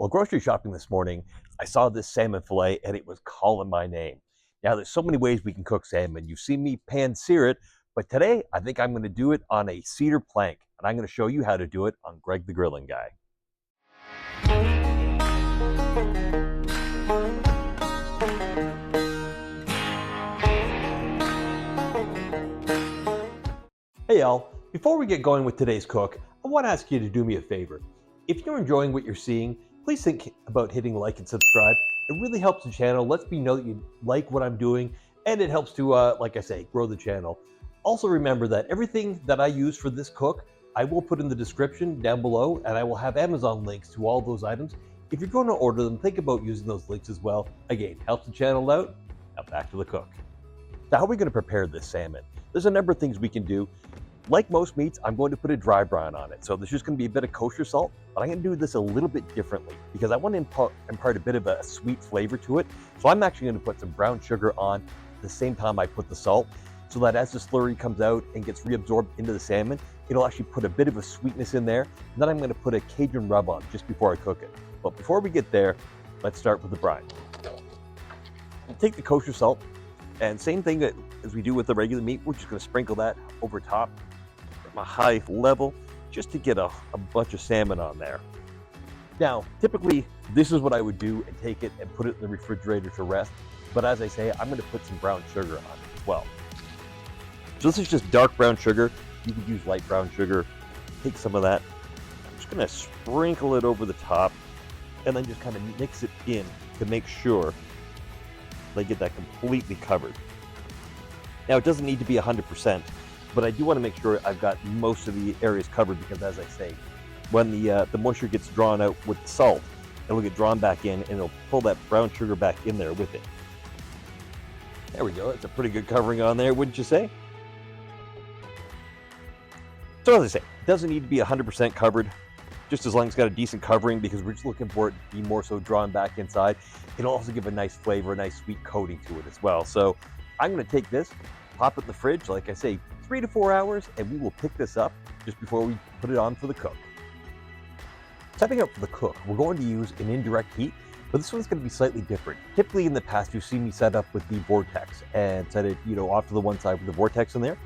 Well, grocery shopping this morning, I saw this salmon fillet and it was calling my name. Now, there's so many ways we can cook salmon. You've seen me pan sear it, but today I think I'm going to do it on a cedar plank, and I'm going to show you how to do it on Greg the Grilling Guy. Hey y'all, before we get going with today's cook, I want to ask you to do me a favor. If you're enjoying what you're seeing, please think about hitting like and subscribe. It really helps the channel, lets me know that you like what I'm doing, and it helps to, like I say, grow the channel. Also remember that everything that I use for this cook, I will put in the description down below, and I will have Amazon links to all those items. If you're going to order them, think about using those links as well. Again, helps the channel out. Now back to the cook. Now, how are we going to prepare this salmon? There's a number of things we can do. Like most meats, I'm going to put a dry brine on it. So there's just going to be a bit of kosher salt, but I'm going to do this a little bit differently because I want to impart a bit of a sweet flavor to it. So I'm actually going to put some brown sugar on at the same time I put the salt, so that as the slurry comes out and gets reabsorbed into the salmon, it'll actually put a bit of a sweetness in there. And then I'm going to put a Cajun rub on just before I cook it. But before we get there, let's start with the brine. I'll take the kosher salt, and same thing that as we do with the regular meat, we're just going to sprinkle that over top from a high level just to get a bunch of salmon on there. Now, typically, this is what I would do and take it and put it in the refrigerator to rest. But as I say, I'm going to put some brown sugar on it as well. So this is just dark brown sugar. You could use light brown sugar. Take some of that. I'm just going to sprinkle it over the top and then just kind of mix it in to make sure they get that completely covered. Now, it doesn't need to be 100%, but I do want to make sure I've got most of the areas covered because, as I say, when the moisture gets drawn out with the salt, it'll get drawn back in and it'll pull that brown sugar back in there with it. There we go. That's a pretty good covering on there, wouldn't you say? So, as I say, it doesn't need to be 100% covered, just as long as it's got a decent covering, because we're just looking for it to be more so drawn back inside. It'll also give a nice flavor, a nice sweet coating to it as well. So I'm going to take this, pop it in the fridge, like I say, 3 to 4 hours, and we will pick this up just before we put it on for the cook. Setting up for the cook, we're going to use an indirect heat, but this one's going to be slightly different. Typically in the past, you've seen me set up with the vortex and set it, off to the one side with the vortex in there.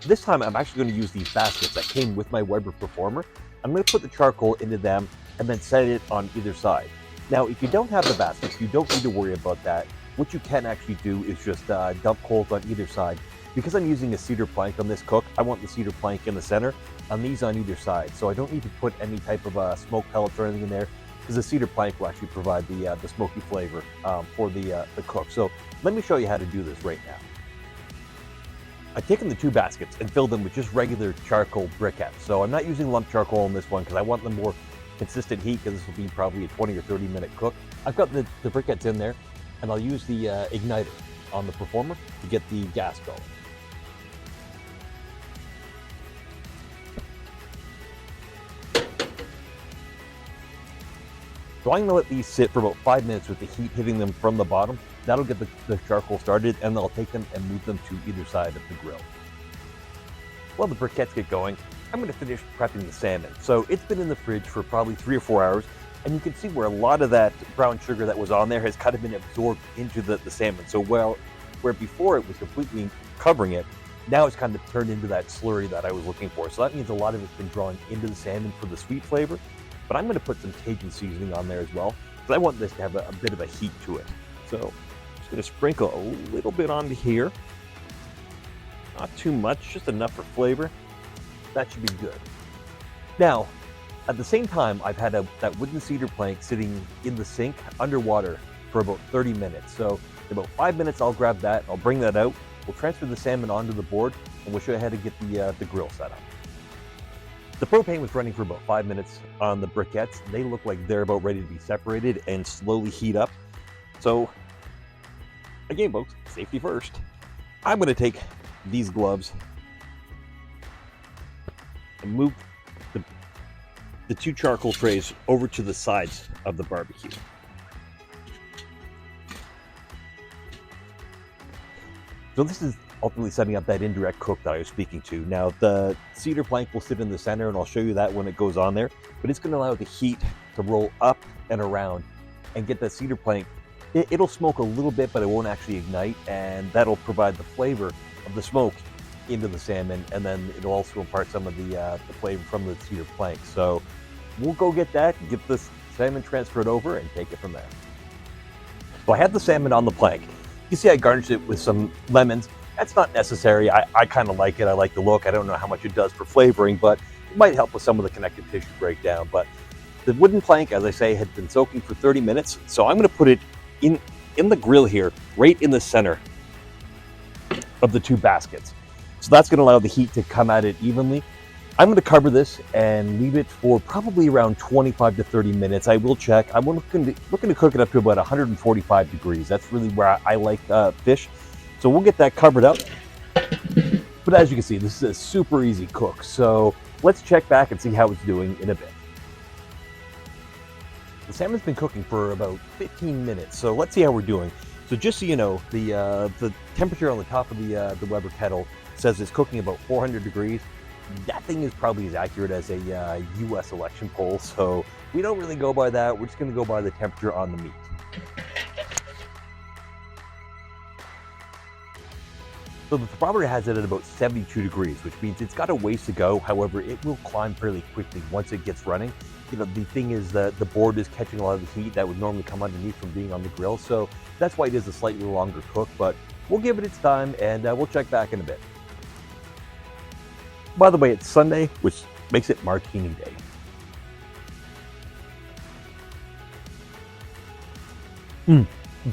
This time, I'm actually going to use these baskets that came with my Weber Performer. I'm going to put the charcoal into them and then set it on either side. Now, if you don't have the baskets, you don't need to worry about that. What you can actually do is just dump coals on either side. Because I'm using a cedar plank on this cook, I want the cedar plank in the center and these on either side. So I don't need to put any type of smoke pellets or anything in there, because the cedar plank will actually provide the smoky flavor for the cook. So let me show you how to do this right now. I've taken the two baskets and filled them with just regular charcoal briquettes. So I'm not using lump charcoal on this one because I want the more consistent heat, because this will be probably a 20 or 30 minute cook. I've got the briquettes in there, and I'll use the igniter on the Performer to get the gas going. So I'm going to let these sit for about 5 minutes with the heat hitting them from the bottom. That'll get the charcoal started, and I'll take them and move them to either side of the grill. While the briquettes get going, I'm going to finish prepping the salmon. So it's been in the fridge for probably 3 or 4 hours, and you can see where a lot of that brown sugar that was on there has kind of been absorbed into the salmon. So where before it was completely covering it, now it's kind of turned into that slurry that I was looking for. So that means a lot of it's been drawn into the salmon for the sweet flavor. But I'm going to put some Cajun seasoning on there as well, because I want this to have a bit of a heat to it. So I'm just going to sprinkle a little bit onto here. Not too much, just enough for flavor. That should be good. Now, at the same time, I've had that wooden cedar plank sitting in the sink underwater for about 30 minutes. So in about 5 minutes, I'll grab that, I'll bring that out, we'll transfer the salmon onto the board, and we'll show you how to get the grill set up. The propane was running for about 5 minutes on the briquettes. They look like they're about ready to be separated and slowly heat up. So, again, folks, safety first. I'm going to take these gloves and move the two charcoal trays over to the sides of the barbecue. So this is ultimately setting up that indirect cook that I was speaking to. Now, the cedar plank will sit in the center, and I'll show you that when it goes on there, but it's gonna allow the heat to roll up and around and get that cedar plank. It'll smoke a little bit, but it won't actually ignite, and that'll provide the flavor of the smoke into the salmon, and then it'll also impart some of the flavor from the cedar plank. So we'll go get that, get this salmon transferred over, and take it from there. So I have the salmon on the plank. You see I garnished it with some lemons. That's not necessary. I kind of like it. I like the look. I don't know how much it does for flavoring, but it might help with some of the connective tissue breakdown. But the wooden plank, as I say, had been soaking for 30 minutes. So I'm going to put it in the grill here, right in the center of the two baskets. So that's going to allow the heat to come at it evenly. I'm going to cover this and leave it for probably around 25 to 30 minutes. I will check. I'm looking to cook it up to about 145 degrees. That's really where I like fish. So we'll get that covered up. But as you can see, this is a super easy cook. So let's check back and see how it's doing in a bit. The salmon's been cooking for about 15 minutes. So let's see how we're doing. So just so you know, the temperature on the top of the Weber kettle says it's cooking about 400 degrees. That thing is probably as accurate as a U.S. election poll, so we don't really go by that. We're just going to go by the temperature on the meat. So the thermometer has it at about 72 degrees, which means it's got a ways to go. However, it will climb fairly quickly once it gets running. You know, the thing is that the board is catching a lot of the heat that would normally come underneath from being on the grill, so that's why it is a slightly longer cook, but we'll give it its time, and we'll check back in a bit. By the way, it's Sunday, which makes it Martini Day.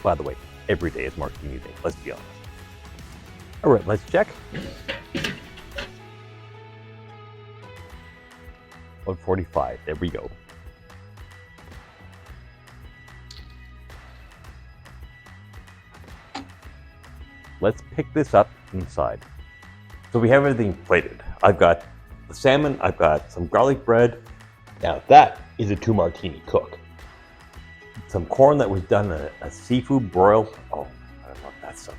By the way, every day is Martini Day, let's be honest. All right, let's check. 145, there we go. Let's pick this up inside. So we have everything plated. I've got the salmon, I've got some garlic bread. Now that is a 2 martini cook. Some corn that was done a seafood broil. Oh, I love that stuff.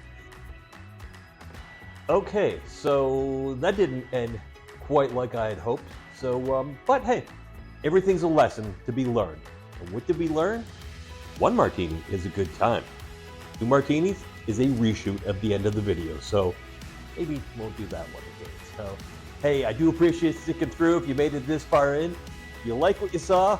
Okay, so that didn't end quite like I had hoped. So, but hey, everything's a lesson to be learned. And what did we learn? 1 martini is a good time. 2 martinis is a reshoot of the end of the video. So maybe won't do that one again. So, hey, I do appreciate sticking through if you made it this far in. If you like what you saw,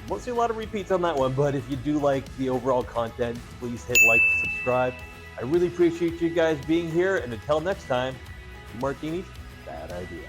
won't see a lot of repeats on that one, but if you do like the overall content, please hit like and subscribe. I really appreciate you guys being here, and until next time, 2 martinis, bad idea.